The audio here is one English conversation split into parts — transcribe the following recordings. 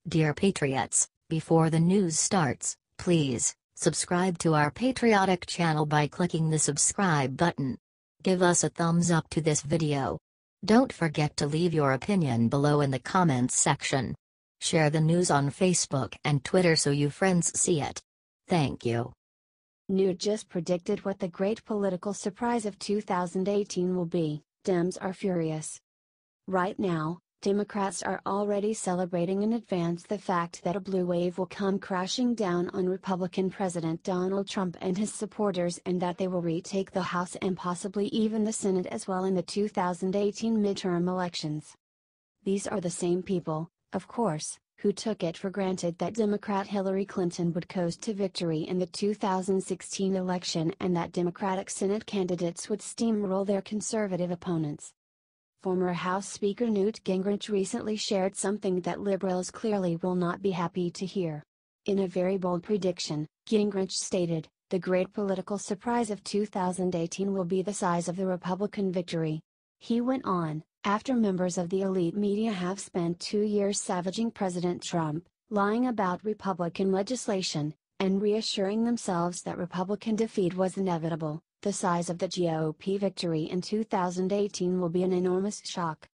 Dear Patriots, before the news starts, please subscribe to our patriotic channel by clicking the subscribe button. Give us a thumbs up to this video. Don't forget to leave your opinion below in the comments section. Share the news on Facebook and Twitter so your friends see it. Thank you. Newt just predicted what the great political surprise of 2018 will be. Dems are furious. Right now, Democrats are already celebrating in advance the fact that a blue wave will come crashing down on Republican President Donald Trump and his supporters, and that they will retake the House and possibly even the Senate as well in the 2018 midterm elections. These are the same people, of course, who took it for granted that Democrat Hillary Clinton would coast to victory in the 2016 election and that Democratic Senate candidates would steamroll their conservative opponents. Former House Speaker Newt Gingrich recently shared something that liberals clearly will not be happy to hear. In a very bold prediction, Gingrich stated, "The great political surprise of 2018 will be the size of the Republican victory." He went on, "After members of the elite media have spent 2 years savaging President Trump, lying about Republican legislation, and reassuring themselves that Republican defeat was inevitable, the size of the GOP victory in 2018 will be an enormous shock."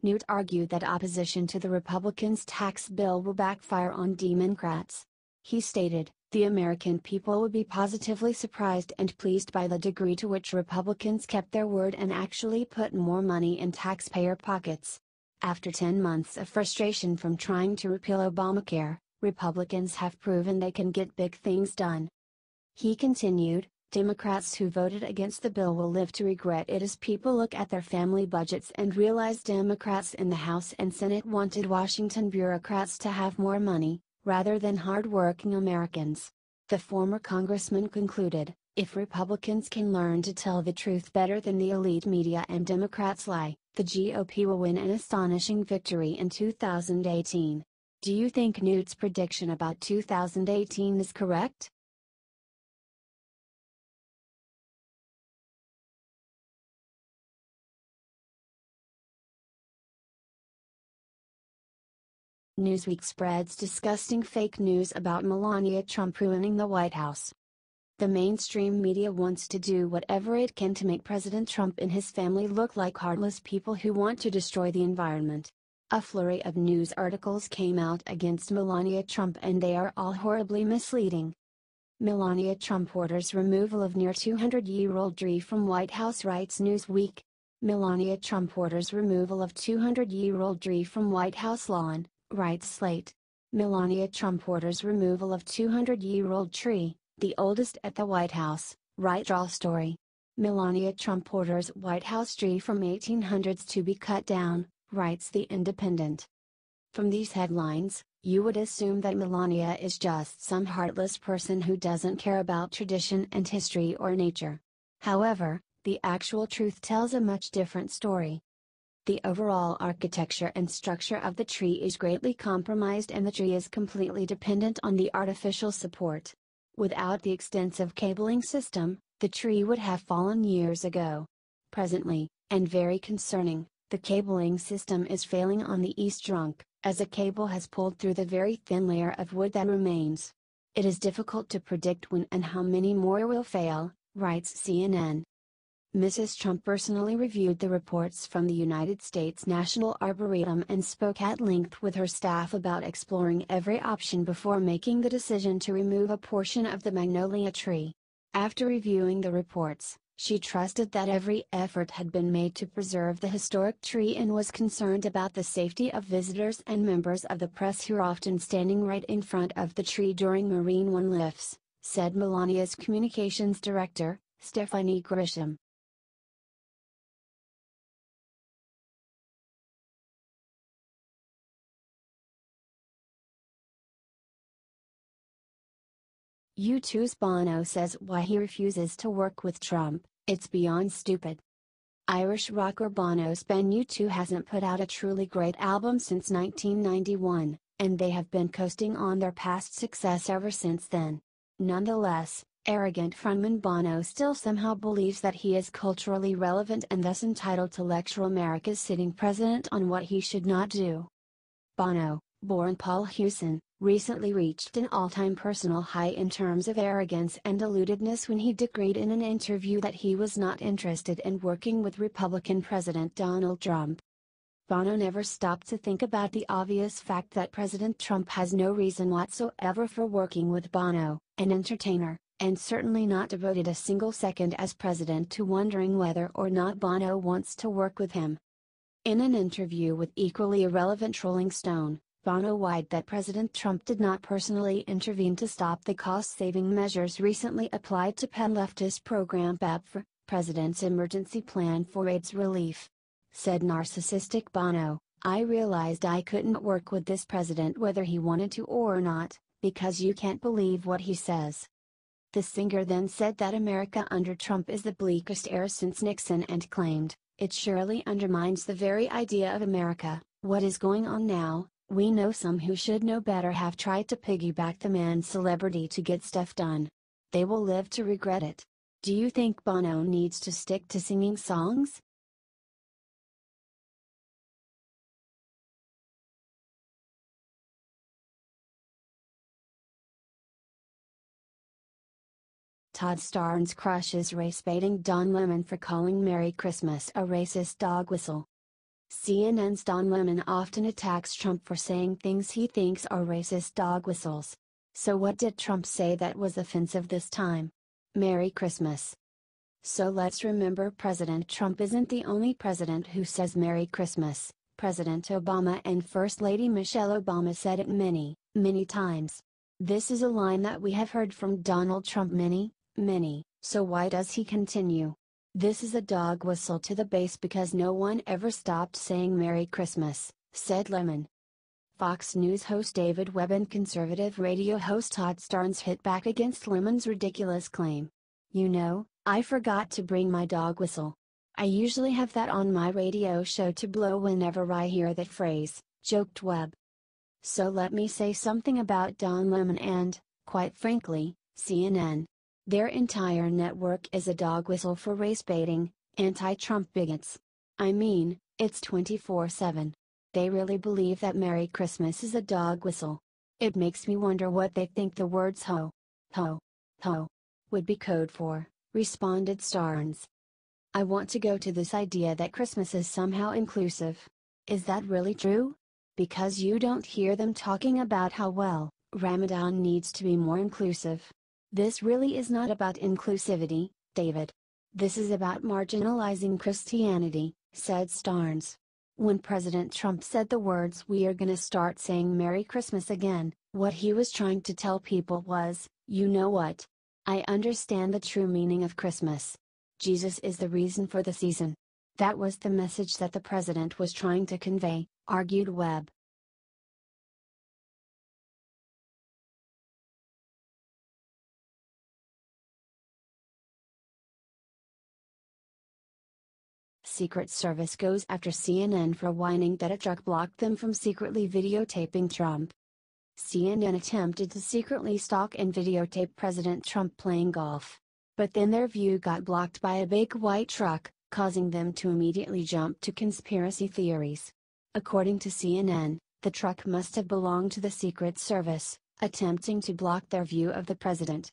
Newt argued that opposition to the Republicans' tax bill will backfire on Democrats. He stated, "The American people would be positively surprised and pleased by the degree to which Republicans kept their word and actually put more money in taxpayer pockets." After 10 months of frustration from trying to repeal Obamacare, Republicans have proven they can get big things done. He continued, "Democrats who voted against the bill will live to regret it as people look at their family budgets and realize Democrats in the House and Senate wanted Washington bureaucrats to have more money, rather than hard-working Americans." The former congressman concluded, "If Republicans can learn to tell the truth better than the elite media and Democrats lie, the GOP will win an astonishing victory in 2018. Do you think Newt's prediction about 2018 is correct? Newsweek spreads disgusting fake news about Melania Trump ruining the White House. The mainstream media wants to do whatever it can to make President Trump and his family look like heartless people who want to destroy the environment. A flurry of news articles came out against Melania Trump and they are all horribly misleading. Melania Trump orders removal of near 200-year-old tree from White House, writes Newsweek. Melania Trump orders removal of 200-year-old tree from White House lawn, writes Slate. Melania Trump orders removal of 200-year-old tree, the oldest at the White House, writes All Story. Melania Trump orders White House tree from 1800s to be cut down, writes The Independent. From these headlines, you would assume that Melania is just some heartless person who doesn't care about tradition and history or nature. However, the actual truth tells a much different story. The overall architecture and structure of the tree is greatly compromised and the tree is completely dependent on the artificial support. Without the extensive cabling system, the tree would have fallen years ago. Presently, and very concerning, the cabling system is failing on the east trunk, as a cable has pulled through the very thin layer of wood that remains. It is difficult to predict when and how many more will fail, writes CNN. Mrs. Trump personally reviewed the reports from the United States National Arboretum and spoke at length with her staff about exploring every option before making the decision to remove a portion of the magnolia tree. After reviewing the reports, she trusted that every effort had been made to preserve the historic tree and was concerned about the safety of visitors and members of the press who are often standing right in front of the tree during Marine One lifts, said Melania's communications director, Stephanie Grisham. U2's Bono says why he refuses to work with Trump, "It's beyond stupid." Irish rocker Bono's band U2 hasn't put out a truly great album since 1991, and they have been coasting on their past success ever since then. Nonetheless, arrogant frontman Bono still somehow believes that he is culturally relevant and thus entitled to lecture America's sitting president on what he should not do. Bono, Born Paul Hewson, recently reached an all-time personal high in terms of arrogance and deludedness when he declared in an interview that he was not interested in working with Republican President Donald Trump. Bono never stopped to think about the obvious fact that President Trump has no reason whatsoever for working with Bono, an entertainer, and certainly not devoted a single second as president to wondering whether or not Bono wants to work with him. In an interview with equally irrelevant Rolling Stone, Bono lied that President Trump did not personally intervene to stop the cost-saving measures recently applied to Penn leftist program PEPFAR, President's Emergency Plan for AIDS Relief. Said narcissistic Bono, "I realized I couldn't work with this president whether he wanted to or not, because you can't believe what he says." The singer then said that America under Trump is the bleakest era since Nixon and claimed, "It surely undermines the very idea of America. What is going on now? We know some who should know better have tried to piggyback the man's celebrity to get stuff done. They will live to regret it." Do you think Bono needs to stick to singing songs? Todd Starnes crushes race-baiting Don Lemon for calling Merry Christmas a racist dog whistle. CNN's Don Lemon often attacks Trump for saying things he thinks are racist dog whistles. So what did Trump say that was offensive this time? Merry Christmas. So let's remember President Trump isn't the only president who says Merry Christmas. President Obama and First Lady Michelle Obama said it many, many times. This is a line that we have heard from Donald Trump many, so why does he continue? This is a dog whistle to the base because no one ever stopped saying Merry Christmas, said Lemon. Fox News host David Webb and conservative radio host Todd Starnes hit back against Lemon's ridiculous claim. "You know, I forgot to bring my dog whistle. I usually have that on my radio show to blow whenever I hear that phrase," joked Webb. So let me say something about Don Lemon and, quite frankly, CNN. Their entire network is a dog whistle for race baiting, anti-Trump bigots. I mean, it's 24/7. They really believe that Merry Christmas is a dog whistle. It makes me wonder what they think the words ho, ho, ho would be code for, responded Starnes. I want to go to this idea that Christmas is somehow inclusive. Is that really true? Because you don't hear them talking about how well, Ramadan needs to be more inclusive. This really is not about inclusivity, David. This is about marginalizing Christianity, said Starnes. When President Trump said the words "we are gonna start saying Merry Christmas again," what he was trying to tell people was, you know what? I understand the true meaning of Christmas. Jesus is the reason for the season. That was the message that the president was trying to convey, argued Webb. Secret Service goes after CNN for whining that a truck blocked them from secretly videotaping Trump. CNN attempted to secretly stalk and videotape President Trump playing golf. But then their view got blocked by a big white truck, causing them to immediately jump to conspiracy theories. According to CNN, the truck must have belonged to the Secret Service, attempting to block their view of the president.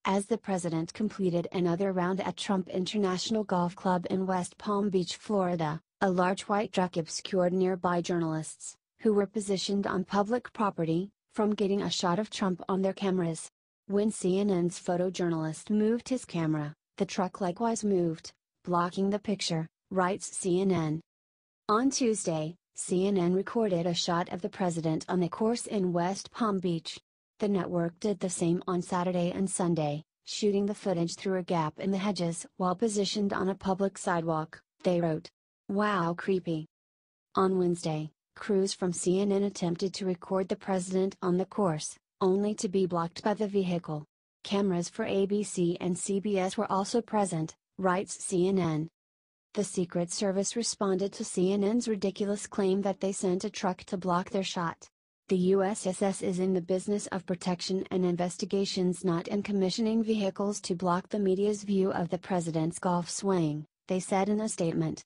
As the president completed another round at Trump International Golf Club in West Palm Beach, Florida, a large white truck obscured nearby journalists, who were positioned on public property, from getting a shot of Trump on their cameras. When CNN's photojournalist moved his camera, the truck likewise moved, blocking the picture, writes CNN. On Tuesday, CNN recorded a shot of the president on the course in West Palm Beach. The network did the same on Saturday and Sunday, shooting the footage through a gap in the hedges while positioned on a public sidewalk, they wrote. Wow, creepy. On Wednesday, crews from CNN attempted to record the president on the course, only to be blocked by the vehicle. Cameras for ABC and CBS were also present, writes CNN. The Secret Service responded to CNN's ridiculous claim that they sent a truck to block their shot. The USSS is in the business of protection and investigations, not in commissioning vehicles to block the media's view of the president's golf swing, they said in a statement.